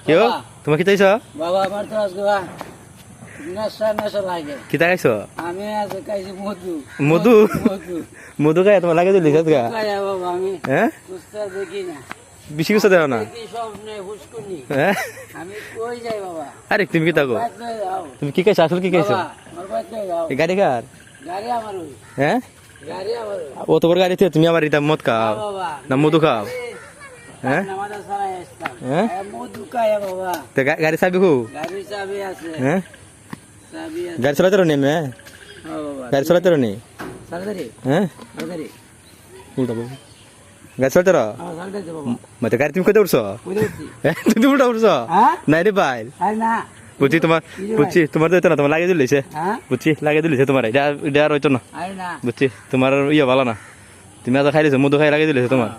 কেউ তোমার কি চাইছ বাবা আমার তো আজকে নেশা লাগে। কি খাইছ? আমি আজ খাইছি মধু। মধু? মধু মধু খাই তোমার লাগে দিলি গা? খাইয়া বাবা আমি হ্যাঁ কুস্তা দেখি না, বেশি কিছু দেও না? দেখি স্বপ্নে হুস্কুনি। হ্যাঁ আমি কই যাই বাবা? আরে তুমি কি থাকো? বাইক লয়ে যাও তুমি কি খাইছো আসলে কি খাইছো? বাবা, আমার বাইক লয়ে যাও। এই গাড়ি কার? গাড়ি আমার ওই, হ্যাঁ গাড়ি আমার ওই। ও তোমার গাড়িতে তুমি আমার এটা মদ খাও বাবা না মধু খাও? হ্যাঁ নামাজ সারাই আসতাম। হ্যাঁ মধু খাইয়া বাবা। তো গাড়ি চাবি কো? গাড়ি চাবি আছে, হ্যাঁ চাবি আছে। গাড়ি চালাতে রনি মে? বাবা গাড়ি চালাতে রনি? সারদারি হ্যাঁ সারদারি উল্টা বল গাড়ি চালাতে র? সারদারি বাবা। মতে গাড়ি তুমি কইতে উঠছো? কই দেখছি? তুমি উল্টা উঠছো? হ্যাঁ নাই রে ভাই আরে না। বুঝছি তোমার তোমার তো না তোমার লাগিয়ে দিলিছে হ্যাঁ বুঝছি লাগিয়ে দিলিছে তোমার এটা আর হইতো না আরে না। বুঝছি তোমার ইয়ে ভালো না তুমি এত খাই দিছো মধু খাই লাগিয়ে দিলিছে তোমার